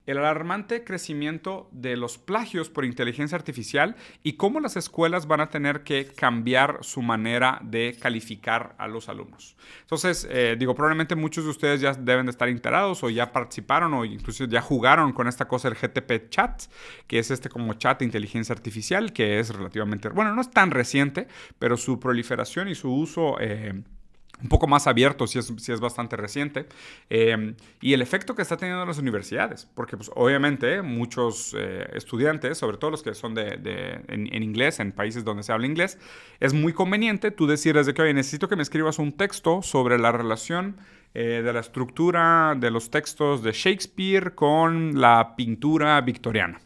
el alarmante crecimiento de los plagios por inteligencia artificial y cómo las escuelas van a tener que cambiar su manera de calificar a los alumnos. Entonces, probablemente muchos de ustedes ya deben de estar enterados o ya participaron o incluso ya jugaron con esta cosa del GTP Chat, que es como chat de inteligencia artificial, que es relativamente, bueno, no es tan reciente, pero su proliferación y su uso un poco más abierto, si es bastante reciente, y el efecto que está teniendo en las universidades, porque pues, obviamente muchos estudiantes, sobre todo los que son en inglés, en países donde se habla inglés, es muy conveniente tú decirles de que, oye, necesito que me escribas un texto sobre la relación de la estructura de los textos de Shakespeare con la pintura victoriana.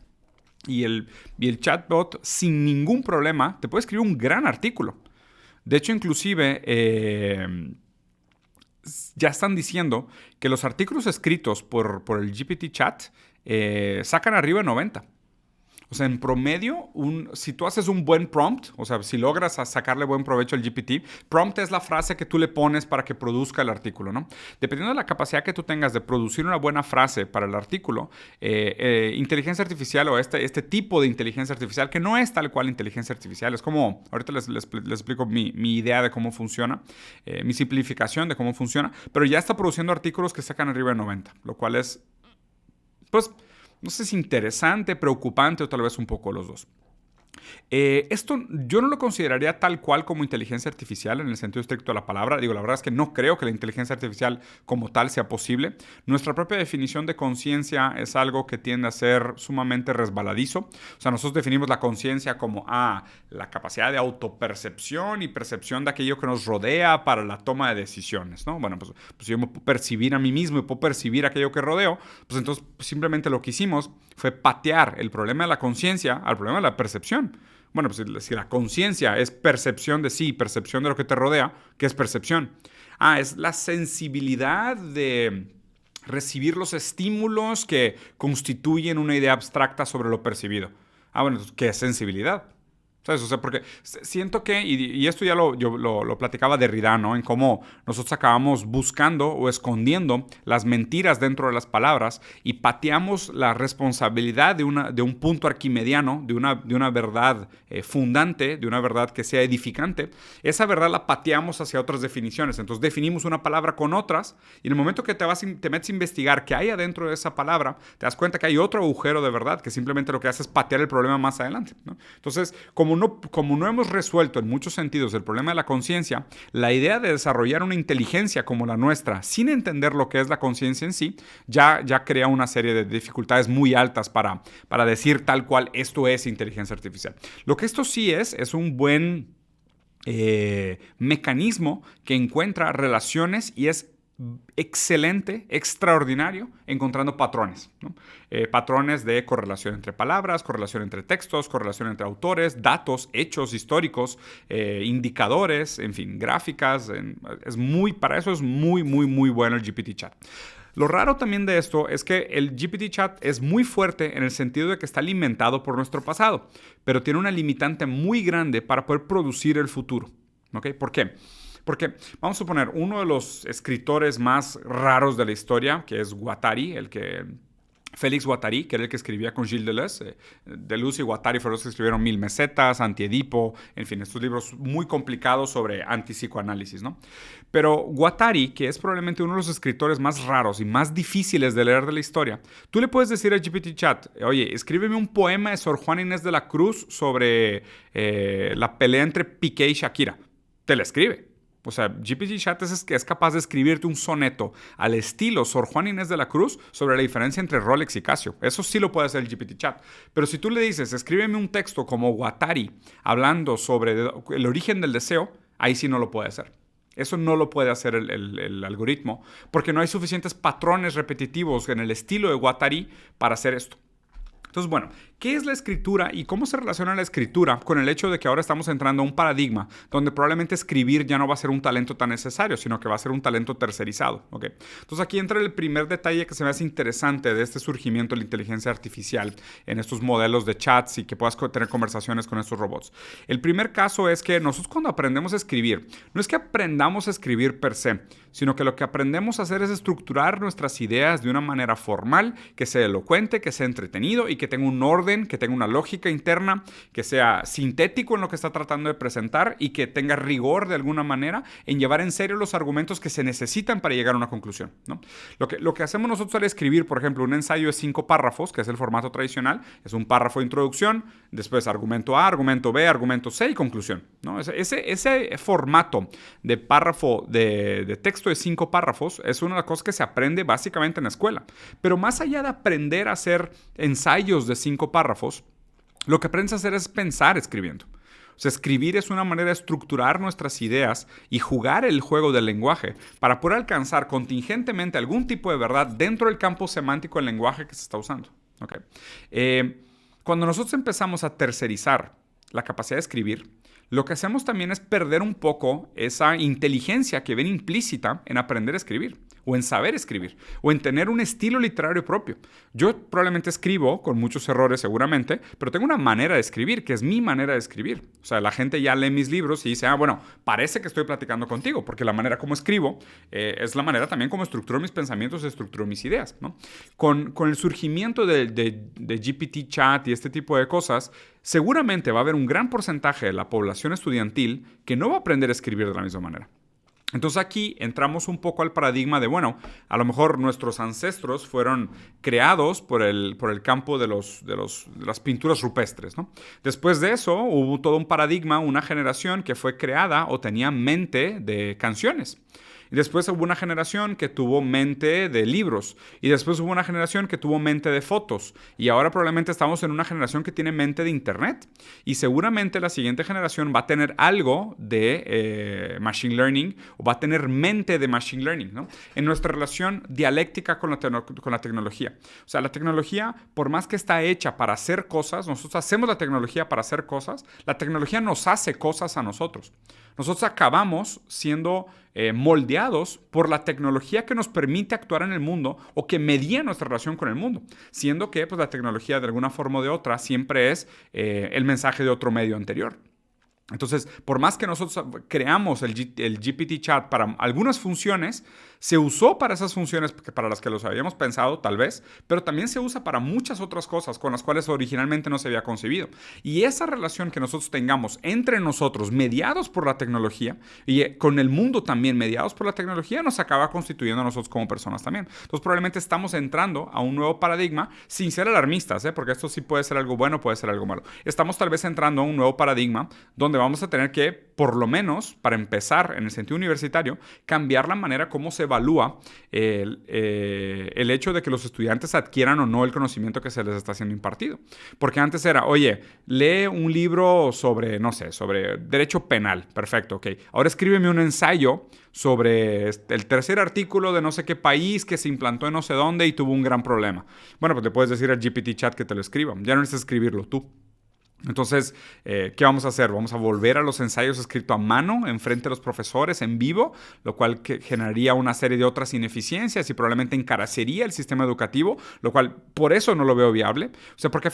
Y el chatbot, sin ningún problema, te puede escribir un gran artículo. De hecho, inclusive, ya están diciendo que los artículos escritos por el GPT Chat sacan arriba de 90. O sea, en promedio, si tú haces un buen prompt, o sea, si logras sacarle buen provecho al GPT, prompt es la frase que tú le pones para que produzca el artículo, ¿no? Dependiendo de la capacidad que tú tengas de producir una buena frase para el artículo, inteligencia artificial o este tipo de inteligencia artificial, que no es tal cual inteligencia artificial, es como, ahorita les explico mi idea de cómo funciona, mi simplificación de cómo funciona, pero ya está produciendo artículos que sacan arriba de 90, lo cual es, pues, no sé si interesante, preocupante o tal vez un poco los dos. Esto yo no lo consideraría tal cual como inteligencia artificial en el sentido estricto de la palabra. La verdad es que no creo que la inteligencia artificial como tal sea posible. Nuestra propia definición de conciencia es algo que tiende a ser sumamente resbaladizo. O sea, nosotros definimos la conciencia como la capacidad de autopercepción y percepción de aquello que nos rodea para la toma de decisiones, ¿no? Bueno, pues yo me puedo percibir a mí mismo y puedo percibir aquello que rodeo. Pues entonces simplemente lo que hicimos fue patear el problema de la conciencia al problema de la percepción. Bueno, pues si la conciencia es percepción de sí, percepción de lo que te rodea, ¿qué es percepción? Es la sensibilidad de recibir los estímulos que constituyen una idea abstracta sobre lo percibido. Bueno, ¿qué es sensibilidad? ¿Sabes? O sea, porque siento que, y esto ya lo platicaba Derrida, ¿no? En cómo nosotros acabamos buscando o escondiendo las mentiras dentro de las palabras y pateamos la responsabilidad de un punto arquimediano, de una verdad fundante, de una verdad que sea edificante. Esa verdad la pateamos hacia otras definiciones. Entonces definimos una palabra con otras y en el momento que te metes a investigar qué hay adentro de esa palabra, te das cuenta que hay otro agujero de verdad que simplemente lo que hace es patear el problema más adelante, ¿no? Entonces, como no hemos resuelto en muchos sentidos el problema de la conciencia, la idea de desarrollar una inteligencia como la nuestra sin entender lo que es la conciencia en sí, ya crea una serie de dificultades muy altas para decir tal cual esto es inteligencia artificial. Lo que esto sí es un buen mecanismo que encuentra relaciones y es excelente, extraordinario, encontrando patrones, ¿no? Patrones de correlación entre palabras, correlación entre textos, correlación entre autores, datos, hechos históricos, indicadores, en fin, gráficas. Para eso es muy, muy, muy bueno el GPT Chat. Lo raro también de esto es que el GPT Chat es muy fuerte en el sentido de que está alimentado por nuestro pasado, pero tiene una limitante muy grande para poder producir el futuro. ¿Ok? ¿Por qué? Porque vamos a suponer uno de los escritores más raros de la historia, que es Guattari, Félix Guattari, que era el que escribía con Gilles Deleuze. Deleuze y Guattari fueron los que escribieron Mil Mesetas, Antiedipo, en fin, estos libros muy complicados sobre antipsicoanálisis, ¿no? Pero Guattari, que es probablemente uno de los escritores más raros y más difíciles de leer de la historia, tú le puedes decir a GPT Chat, oye, escríbeme un poema de Sor Juana Inés de la Cruz sobre la pelea entre Piqué y Shakira. Te la escribe. O sea, GPT Chat es capaz de escribirte un soneto al estilo Sor Juana Inés de la Cruz sobre la diferencia entre Rolex y Casio. Eso sí lo puede hacer el GPT Chat. Pero si tú le dices, escríbeme un texto como Guattari hablando sobre el origen del deseo, ahí sí no lo puede hacer. Eso no lo puede hacer el algoritmo porque no hay suficientes patrones repetitivos en el estilo de Guattari para hacer esto. Entonces, bueno, ¿Qué es la escritura y cómo se relaciona la escritura con el hecho de que ahora estamos entrando a un paradigma donde probablemente escribir ya no va a ser un talento tan necesario, sino que va a ser un talento tercerizado? ¿Okay? Entonces aquí entra el primer detalle que se me hace interesante de este surgimiento de la inteligencia artificial en estos modelos de chats y que puedas tener conversaciones con estos robots. El primer caso es que nosotros cuando aprendemos a escribir, no es que aprendamos a escribir per se, sino que lo que aprendemos a hacer es estructurar nuestras ideas de una manera formal, que sea elocuente, que sea entretenido y que tenga un orden, que tenga una lógica interna, que sea sintético en lo que está tratando de presentar y que tenga rigor de alguna manera en llevar en serio los argumentos que se necesitan para llegar a una conclusión, ¿no? Lo que hacemos nosotros al escribir, por ejemplo, un ensayo de 5 párrafos, que es el formato tradicional, es un párrafo de introducción, después argumento A, argumento B, argumento C y conclusión, ¿no? Ese formato de párrafo de texto de 5 párrafos es una de las cosas que se aprende básicamente en la escuela. Pero más allá de aprender a hacer ensayos de 5 párrafos, lo que aprendes a hacer es pensar escribiendo. O sea, escribir es una manera de estructurar nuestras ideas y jugar el juego del lenguaje para poder alcanzar contingentemente algún tipo de verdad dentro del campo semántico del lenguaje que se está usando. ¿Okay? Cuando nosotros empezamos a tercerizar la capacidad de escribir, lo que hacemos también es perder un poco esa inteligencia que ven implícita en aprender a escribir, o en saber escribir, o en tener un estilo literario propio. Yo probablemente escribo con muchos errores seguramente, pero tengo una manera de escribir, que es mi manera de escribir. O sea, la gente ya lee mis libros y dice, bueno, parece que estoy platicando contigo, porque la manera como escribo es la manera también como estructuro mis pensamientos, estructuro mis ideas, ¿no? Con el surgimiento de GPT Chat y este tipo de cosas, seguramente va a haber un gran porcentaje de la población estudiantil que no va a aprender a escribir de la misma manera. Entonces aquí entramos un poco al paradigma de, bueno, a lo mejor nuestros ancestros fueron creados por el campo de las pinturas rupestres, ¿no? Después de eso hubo todo un paradigma, una generación que fue creada o tenía mente de canciones. Y después hubo una generación que tuvo mente de libros. Y después hubo una generación que tuvo mente de fotos. Y ahora probablemente estamos en una generación que tiene mente de internet. Y seguramente la siguiente generación va a tener algo de machine learning o va a tener mente de machine learning, ¿no? En nuestra relación dialéctica con la tecnología. O sea, la tecnología, por más que está hecha para hacer cosas, nosotros hacemos la tecnología para hacer cosas, la tecnología nos hace cosas a nosotros. Nosotros acabamos siendo moldeados por la tecnología que nos permite actuar en el mundo o que medía nuestra relación con el mundo, siendo que pues, la tecnología de alguna forma o de otra siempre es el mensaje de otro medio anterior. Entonces, por más que nosotros creamos el GPT Chat para algunas funciones, se usó para esas funciones para las que los habíamos pensado, tal vez, pero también se usa para muchas otras cosas con las cuales originalmente no se había concebido. Y esa relación que nosotros tengamos entre nosotros, mediados por la tecnología, y con el mundo también mediados por la tecnología, nos acaba constituyendo a nosotros como personas también. Entonces, probablemente estamos entrando a un nuevo paradigma, sin ser alarmistas, porque esto sí puede ser algo bueno, puede ser algo malo. Estamos tal vez entrando a un nuevo paradigma donde vamos a tener que, por lo menos, para empezar en el sentido universitario, cambiar la manera como se evalúa el hecho de que los estudiantes adquieran o no el conocimiento que se les está siendo impartido. Porque antes era, oye, lee un libro sobre, no sé, sobre derecho penal. Perfecto, ok. Ahora escríbeme un ensayo sobre el tercer artículo de no sé qué país que se implantó en no sé dónde y tuvo un gran problema. Bueno, pues le puedes decir al GPT Chat que te lo escriba. Ya no necesitas escribirlo tú. Entonces, ¿qué vamos a hacer? Vamos a volver a los ensayos escritos a mano, enfrente de los profesores, en vivo, lo cual generaría una serie de otras ineficiencias y probablemente encarecería el sistema educativo, lo cual por eso no lo veo viable. O sea, porque